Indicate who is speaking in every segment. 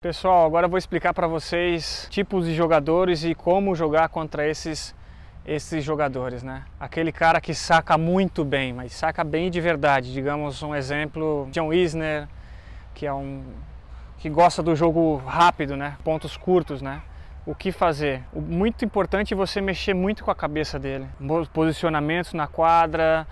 Speaker 1: Pessoal, agora eu vou explicar para vocês tipos de jogadores e como jogar contra esses jogadores, né? Aquele cara que saca muito bem, mas saca bem de verdade. Digamos um exemplo, John Isner, que que gosta do jogo rápido, né? Pontos curtos, né? O que fazer? Muito importante é você mexer muito com a cabeça dele. Posicionamentos na quadra,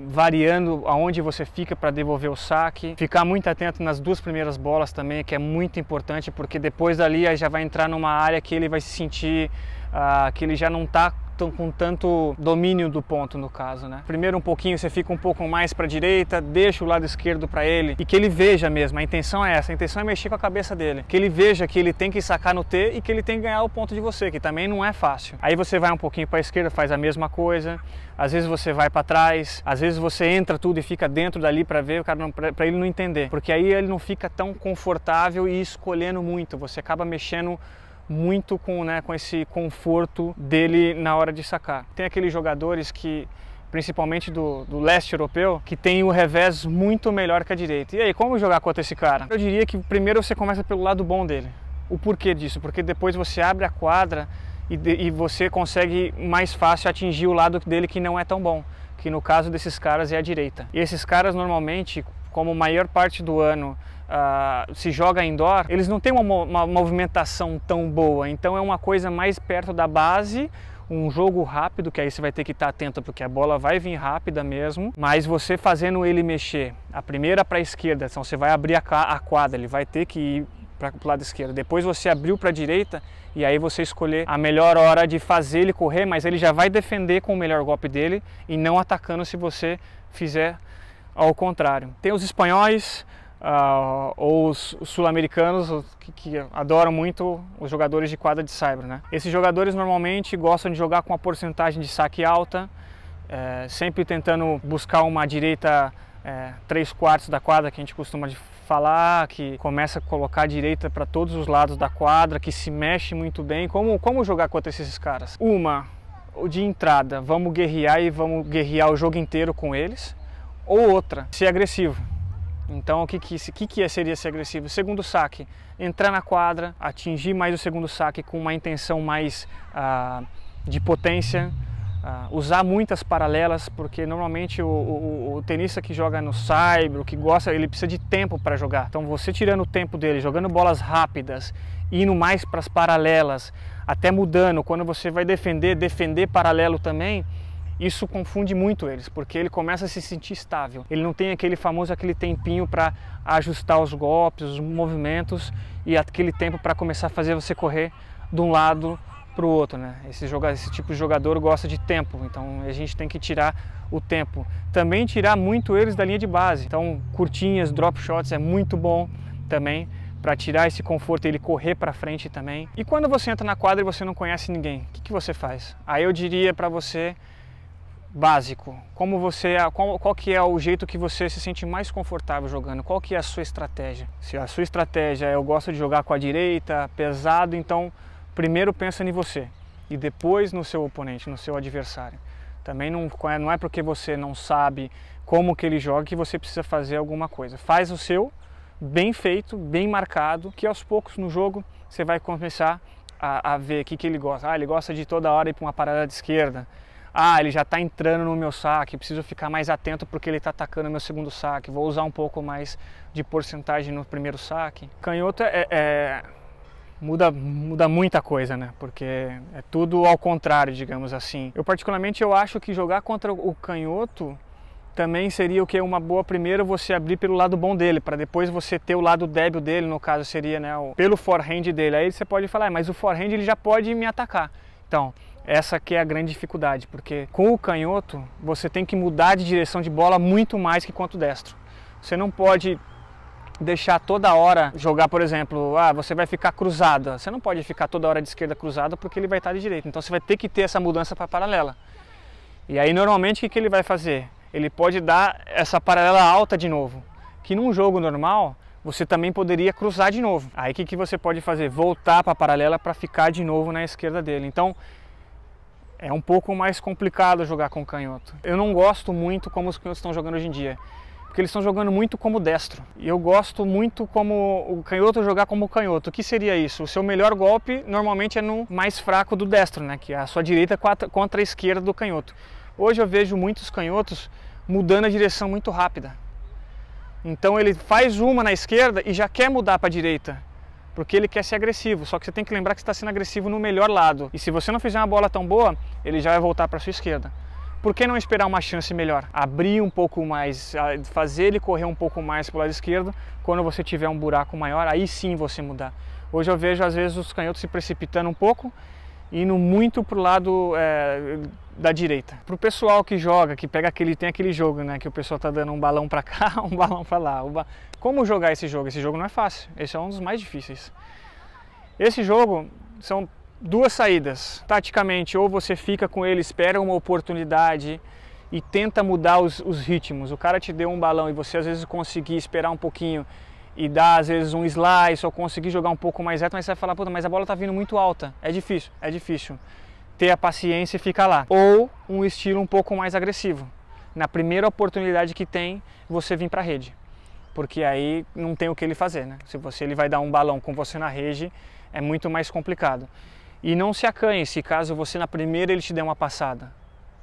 Speaker 1: variando aonde você fica para devolver o saque. Ficar muito atento nas duas primeiras bolas também, que é muito importante, porque depois dali aí já vai entrar numa área que ele vai se sentir que ele já não está com tanto domínio do ponto, no caso, né? Primeiro um pouquinho você fica um pouco mais para a direita, deixa o lado esquerdo para ele e que ele veja mesmo, a intenção é essa, a intenção é mexer com a cabeça dele, que ele veja que ele tem que sacar no T e que ele tem que ganhar o ponto de você, que também não é fácil. Aí você vai um pouquinho para a esquerda, faz a mesma coisa, às vezes você vai para trás, às vezes você entra tudo e fica dentro dali para ver, para ele não entender, porque aí ele não fica tão confortável e escolhendo muito, você acaba mexendo muito com esse conforto dele na hora de sacar. Tem aqueles jogadores que, principalmente do leste europeu, que tem o revés muito melhor que a direita. E aí, como jogar contra esse cara? Eu diria que primeiro você começa pelo lado bom dele. O porquê disso? Porque depois você abre a quadra e você consegue mais fácil atingir o lado dele que não é tão bom, que no caso desses caras é a direita. E esses caras normalmente, como a maior parte do ano se joga indoor, eles não têm uma movimentação tão boa, então é uma coisa mais perto da base, um jogo rápido, que aí você vai ter que estar atento porque a bola vai vir rápida mesmo, mas você fazendo ele mexer a primeira para a esquerda, então você vai abrir a quadra, ele vai ter que ir para o lado esquerdo, depois você abriu para a direita e aí você escolher a melhor hora de fazer ele correr, mas ele já vai defender com o melhor golpe dele e não atacando se você fizer ao contrário. Tem os espanhóis, ou os sul-americanos que adoram muito os jogadores de quadra de saibro, né? Esses jogadores normalmente gostam de jogar com a porcentagem de saque alta, sempre tentando buscar uma direita 3/4 da quadra, que a gente costuma falar, que começa a colocar a direita para todos os lados da quadra, que se mexe muito bem. Como jogar contra esses caras? Uma, de entrada, vamos guerrear o jogo inteiro com eles, ou outra, ser agressivo. Então, o que seria ser agressivo? Segundo saque, entrar na quadra, atingir mais o segundo saque com uma intenção mais de potência, usar muitas paralelas, porque normalmente o tenista que joga no saibro, que gosta, ele precisa de tempo para jogar. Então, você tirando o tempo dele, jogando bolas rápidas, indo mais para as paralelas, até mudando, quando você vai defender paralelo também, isso confunde muito eles, porque ele começa a se sentir estável. Ele não tem aquele tempinho para ajustar os golpes, os movimentos e aquele tempo para começar a fazer você correr de um lado para o outro, né? Esse tipo de jogador gosta de tempo, então a gente tem que tirar o tempo. Também tirar muito eles da linha de base. Então curtinhas, drop shots é muito bom também, para tirar esse conforto e ele correr para frente também. E quando você entra na quadra e você não conhece ninguém, o que você faz? Aí eu diria para você, básico, qual que é o jeito que você se sente mais confortável jogando, qual que é a sua estratégia. Se a sua estratégia é eu gosto de jogar com a direita, pesado, então primeiro pensa em você e depois no seu oponente, no seu adversário. Também não é porque você não sabe como que ele joga que você precisa fazer alguma coisa. Faz o seu, bem feito, bem marcado, que aos poucos no jogo você vai começar a ver o que ele gosta. Ele gosta de toda hora ir para uma paralela de esquerda. Ele já está entrando no meu saque, preciso ficar mais atento porque ele está atacando o meu segundo saque, vou usar um pouco mais de porcentagem no primeiro saque. Canhoto muda muita coisa, né? Porque é tudo ao contrário, digamos assim. Eu particularmente acho que jogar contra o canhoto também seria uma boa primeiro você abrir pelo lado bom dele, para depois você ter o lado débil dele, no caso seria, né, pelo forehand dele. Aí você pode falar, mas o forehand ele já pode me atacar. Então, essa que é a grande dificuldade, porque com o canhoto você tem que mudar de direção de bola muito mais que quanto destro. Você não pode deixar toda hora jogar, por exemplo, você vai ficar cruzada. Você não pode ficar toda hora de esquerda cruzada porque ele vai estar de direita. Então você vai ter que ter essa mudança para paralela. E aí normalmente o que ele vai fazer? Ele pode dar essa paralela alta de novo, que num jogo normal você também poderia cruzar de novo. Aí o que você pode fazer? Voltar para a paralela para ficar de novo na esquerda dele. Então é um pouco mais complicado jogar com canhoto. Eu não gosto muito como os canhotos estão jogando hoje em dia. porque eles estão jogando muito como destro. E eu gosto muito como o canhoto jogar como canhoto. O que seria isso? O seu melhor golpe normalmente é no mais fraco do destro, né? Que é a sua direita contra a esquerda do canhoto. Hoje eu vejo muitos canhotos mudando a direção muito rápida. Então ele faz uma na esquerda e já quer mudar para a direita, porque ele quer ser agressivo. Só que você tem que lembrar que você está sendo agressivo no melhor lado. E se você não fizer uma bola tão boa, ele já vai voltar para a sua esquerda. Por que não esperar uma chance melhor? Abrir um pouco mais, fazer ele correr um pouco mais para o lado esquerdo. Quando você tiver um buraco maior, aí sim você mudar. Hoje eu vejo às vezes os canhotos se precipitando um pouco, indo muito para o lado da direita. Para o pessoal que joga, que pega tem aquele jogo, né, que o pessoal tá dando um balão para cá, um balão para lá. Como jogar esse jogo? Esse jogo não é fácil. Esse é um dos mais difíceis. Esse jogo são duas saídas. Taticamente, ou você fica com ele, espera uma oportunidade e tenta mudar os ritmos. O cara te deu um balão e você às vezes conseguir esperar um pouquinho e dar às vezes um slice ou conseguir jogar um pouco mais reto, mas você vai falar, puta, mas a bola tá vindo muito alta. É difícil ter a paciência e ficar lá. Ou um estilo um pouco mais agressivo. Na primeira oportunidade que tem, você vir para a rede. Porque aí não tem o que ele fazer, né? Se ele vai dar um balão com você na rede, é muito mais complicado. E não se acanhe se caso você na primeira ele te der uma passada.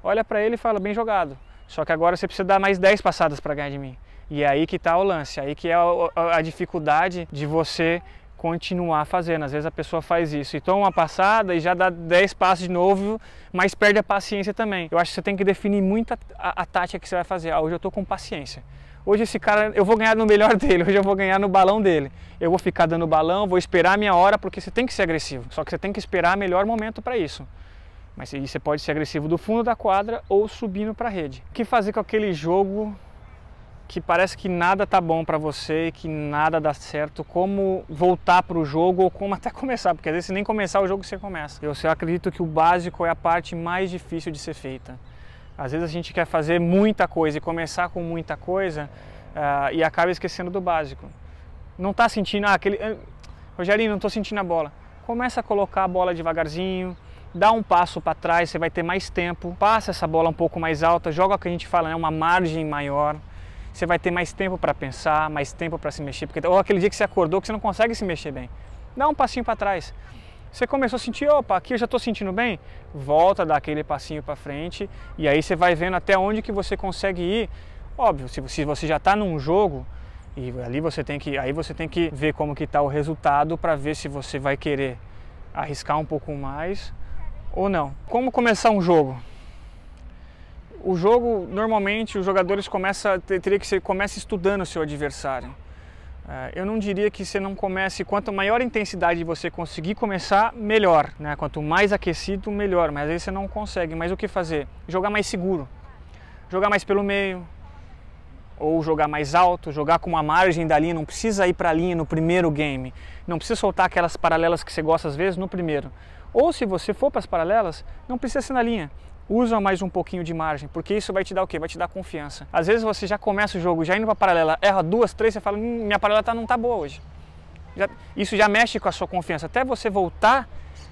Speaker 1: Olha para ele e fala, bem jogado. Só que agora você precisa dar mais 10 passadas para ganhar de mim. E é aí que está o lance, aí que é a dificuldade de você continuar fazendo. Às vezes a pessoa faz isso e toma uma passada e já dá 10 passos de novo, mas perde a paciência também. Eu acho que você tem que definir muito a tática que você vai fazer. Hoje eu estou com paciência. Hoje esse cara, eu vou ganhar no melhor dele, hoje eu vou ganhar no balão dele. Eu vou ficar dando balão, vou esperar a minha hora, porque você tem que ser agressivo. Só que você tem que esperar o melhor momento para isso. Mas aí você pode ser agressivo do fundo da quadra ou subindo para a rede. O que fazer com aquele jogo que parece que nada tá bom para você, que nada dá certo? Como voltar para o jogo ou como até começar? Porque às vezes nem começar o jogo você começa. Eu acredito que o básico é a parte mais difícil de ser feita. Às vezes a gente quer fazer muita coisa e começar com muita coisa e acaba esquecendo do básico. Não está sentindo, Rogerinho, não estou sentindo a bola. Começa a colocar a bola devagarzinho, dá um passo para trás, você vai ter mais tempo. Passa essa bola um pouco mais alta, joga o que a gente fala, né, uma margem maior. Você vai ter mais tempo para pensar, mais tempo para se mexer. Ou aquele dia que você acordou que você não consegue se mexer bem. Dá um passinho para trás. Você começou a sentir, opa, aqui eu já estou sentindo bem, volta, dá aquele passinho para frente e aí você vai vendo até onde que você consegue ir. Óbvio, se você já está num jogo, e ali você tem que ver como que está o resultado para ver se você vai querer arriscar um pouco mais ou não. Como começar um jogo? O jogo, normalmente, os jogadores comece estudando o seu adversário. Eu não diria que você não comece, quanto maior a intensidade você conseguir começar, melhor, né? Quanto mais aquecido, melhor, mas aí você não consegue. Mas o que fazer? Jogar mais seguro, jogar mais pelo meio, ou jogar mais alto, jogar com uma margem da linha, não precisa ir para a linha no primeiro game, não precisa soltar aquelas paralelas que você gosta às vezes no primeiro. Ou se você for para as paralelas, não precisa ser na linha. Usa mais um pouquinho de margem, porque isso vai te dar o quê? Vai te dar confiança. Às vezes você já começa o jogo, já indo para a paralela, erra 2, 3, você fala, minha paralela não tá boa hoje. Isso já mexe com a sua confiança. Até você voltar,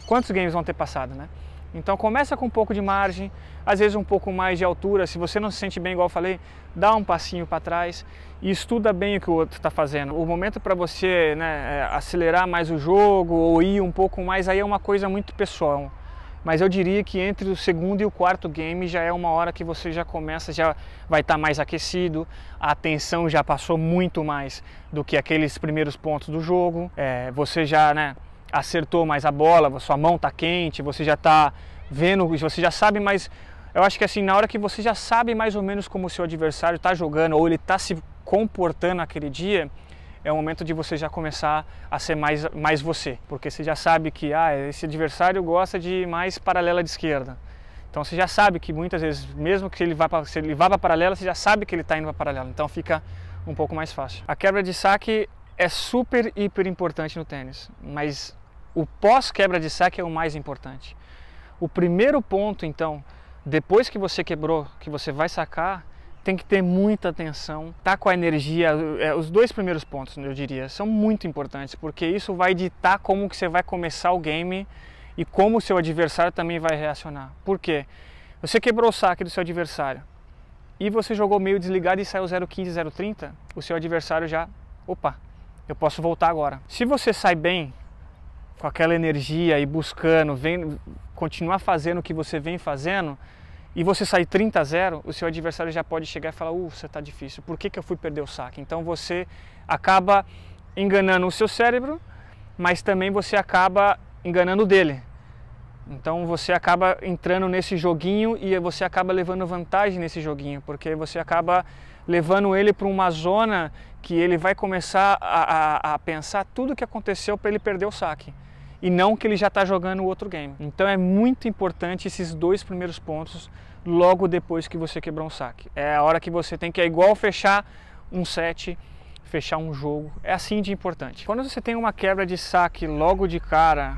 Speaker 1: quantos games vão ter passado, né? Então começa com um pouco de margem, às vezes um pouco mais de altura. Se você não se sente bem, igual eu falei, dá um passinho para trás e estuda bem o que o outro está fazendo. O momento para você, né, acelerar mais o jogo ou ir um pouco mais, aí é uma coisa muito pessoal. Mas eu diria que entre o segundo e o quarto game já é uma hora que você já começa, já vai estar mais aquecido, a atenção já passou muito mais do que aqueles primeiros pontos do jogo, você já, né, acertou mais a bola, sua mão está quente, você já está vendo, você já sabe mais. Eu acho que assim, na hora que você já sabe mais ou menos como o seu adversário está jogando ou ele está se comportando naquele dia, é o momento de você já começar a ser mais você, porque você já sabe que esse adversário gosta de mais paralela de esquerda. Então você já sabe que muitas vezes, mesmo que se ele vá para a paralela, você já sabe que ele está indo para a paralela, então fica um pouco mais fácil. A quebra de saque é super, hiper importante no tênis, mas o pós-quebra de saque é o mais importante. O primeiro ponto, então, depois que você quebrou, que você vai sacar, tem que ter muita atenção, tá com a energia, os dois primeiros pontos, eu diria, são muito importantes, porque isso vai ditar como que você vai começar o game e como o seu adversário também vai reacionar. Por quê? Você quebrou o saque do seu adversário e você jogou meio desligado e saiu 0,15, 0,30, o seu adversário já, opa, eu posso voltar agora. Se você sai bem, com aquela energia e buscando, continuar fazendo o que você vem fazendo, e você sair 30-0, o seu adversário já pode chegar e falar, você tá difícil, por que eu fui perder o saque? Então você acaba enganando o seu cérebro, mas também você acaba enganando o dele. Então você acaba entrando nesse joguinho e você acaba levando vantagem nesse joguinho, porque você acaba levando ele para uma zona que ele vai começar a pensar tudo o que aconteceu para ele perder o saque. E não que ele já está jogando o outro game. Então é muito importante esses 2 primeiros pontos logo depois que você quebrar um saque. É a hora que você tem que, é igual fechar um set, fechar um jogo. É assim de importante. Quando você tem uma quebra de saque logo de cara,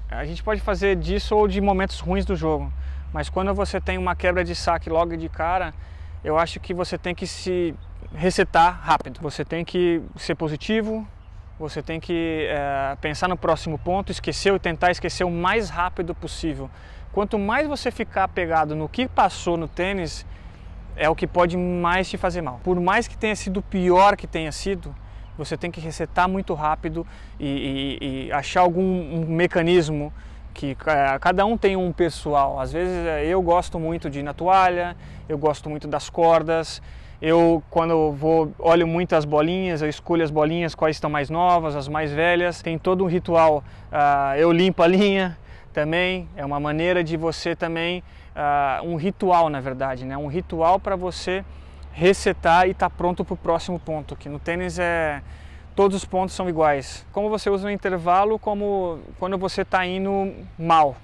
Speaker 1: a gente pode fazer disso ou de momentos ruins do jogo. Mas quando você tem uma quebra de saque logo de cara, eu acho que você tem que se resetar rápido. Você tem que ser positivo. Você tem que pensar no próximo ponto, tentar esquecer o mais rápido possível. Quanto mais você ficar apegado no que passou no tênis, é o que pode mais te fazer mal. Por mais que tenha sido o pior que tenha sido, você tem que resetar muito rápido e achar algum mecanismo que cada um tem um pessoal. Às vezes eu gosto muito de ir na toalha, eu gosto muito das cordas. Quando eu olho muito as bolinhas, eu escolho as bolinhas, quais estão mais novas, as mais velhas. Tem todo um ritual, eu limpo a linha também, é uma maneira de você também, um ritual na verdade, né? Um ritual para você resetar e estar pronto para o próximo ponto, que no tênis todos os pontos são iguais. Como você usa no intervalo, como quando você está indo mal,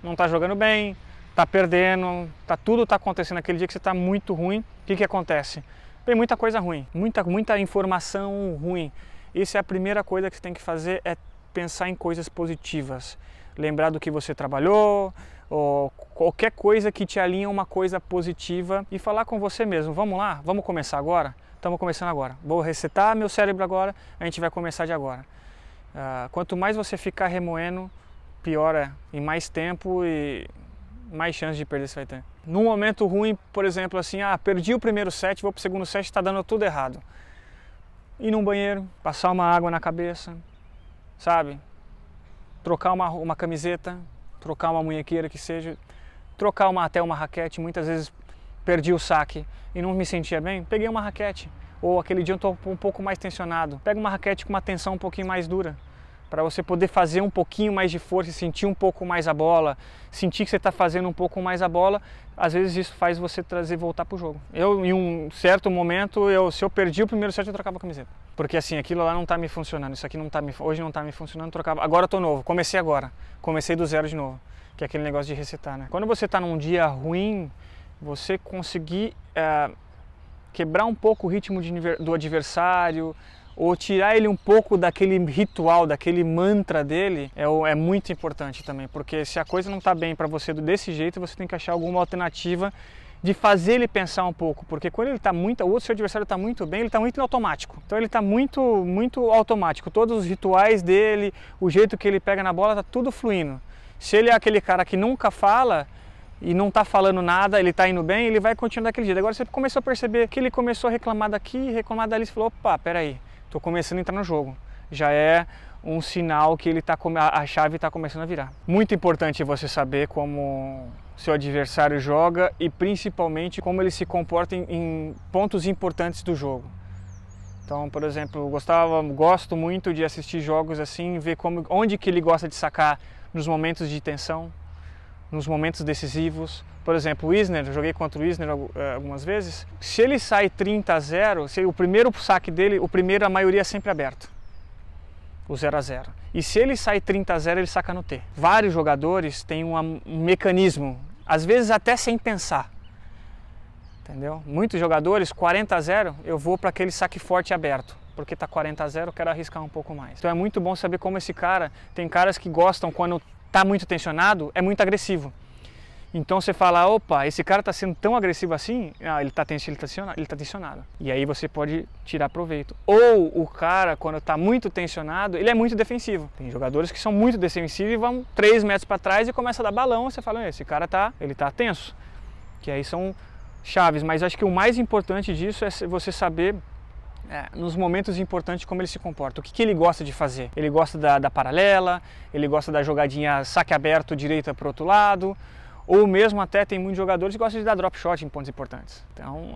Speaker 1: não está jogando bem, está perdendo, tudo está acontecendo naquele dia que você está muito ruim. O que acontece? Tem muita coisa ruim, muita informação ruim. Isso é a primeira coisa que você tem que fazer, é pensar em coisas positivas. Lembrar do que você trabalhou, ou qualquer coisa que te alinhe a uma coisa positiva e falar com você mesmo. Vamos lá? Vamos começar agora? Estamos começando agora. Vou resetar meu cérebro agora, a gente vai começar de agora. Quanto mais você ficar remoendo, pior é. E mais tempo e mais chance de perder você vai ter. Num momento ruim, por exemplo, assim, perdi o primeiro set, vou pro segundo set, está dando tudo errado. Ir num banheiro, passar uma água na cabeça, sabe? Trocar uma camiseta, trocar uma munhequeira que seja, trocar até uma raquete. Muitas vezes perdi o saque e não me sentia bem, peguei uma raquete. Ou aquele dia eu estou um pouco mais tensionado, pega uma raquete com uma tensão um pouquinho mais dura, para você poder fazer um pouquinho mais de força, sentir um pouco mais a bola, sentir que você está fazendo um pouco mais a bola. Às vezes isso faz você voltar para o jogo. Eu, em um certo momento, se eu perdi o primeiro set, eu trocava a camiseta. Porque assim, aquilo lá não está me funcionando, isso aqui hoje não está me funcionando, trocava. Agora eu estou novo, comecei agora, comecei do zero de novo, que é aquele negócio de resetar, né? Quando você está num dia ruim, você conseguir quebrar um pouco o ritmo do adversário, ou tirar ele um pouco daquele ritual, daquele mantra dele, é muito importante também, porque se a coisa não está bem para você desse jeito, você tem que achar alguma alternativa de fazer ele pensar um pouco, porque quando ele está o seu adversário está muito bem, ele está muito no automático. Então ele está muito automático, todos os rituais dele, o jeito que ele pega na bola, está tudo fluindo. Se ele é aquele cara que nunca fala e não está falando nada, ele está indo bem, ele vai continuar daquele jeito. Agora você começou a perceber que ele começou a reclamar daqui, reclamar dali, você falou, opa, peraí, estou começando a entrar no jogo. Já é um sinal que a chave está começando a virar. Muito importante você saber como seu adversário joga e principalmente como ele se comporta em pontos importantes do jogo. Então, por exemplo, gosto muito de assistir jogos assim, ver onde que ele gosta de sacar nos momentos de tensão, nos momentos decisivos. Por exemplo, o Isner, eu joguei contra o Isner algumas vezes. Se ele sai 30-0, se o primeiro saque dele, a maioria é sempre aberto, o 0-0. E se ele sai 30-0, ele saca no T. Vários jogadores têm um mecanismo, às vezes até sem pensar. Entendeu? Muitos jogadores, 40-0, eu vou para aquele saque forte aberto, porque está 40-0, eu quero arriscar um pouco mais. Então é muito bom saber como esse cara, tem caras que gostam quando está muito tensionado, é muito agressivo. Então você fala, opa, esse cara está sendo tão agressivo assim, ele está tensionado. E aí você pode tirar proveito. Ou o cara, quando está muito tensionado, ele é muito defensivo. Tem jogadores que são muito defensivos e vão 3 metros para trás e começa a dar balão, você fala, esse cara ele tá tenso. Que aí são chaves, mas acho que o mais importante disso é você saber nos momentos importantes como ele se comporta, o que ele gosta de fazer. Ele gosta da paralela, ele gosta da jogadinha saque aberto direita para o outro lado, ou mesmo até tem muitos jogadores que gostam de dar drop shot em pontos importantes. Então,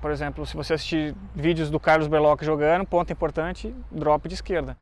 Speaker 1: por exemplo, se você assistir vídeos do Carlos Berlocq jogando, ponto importante, drop de esquerda.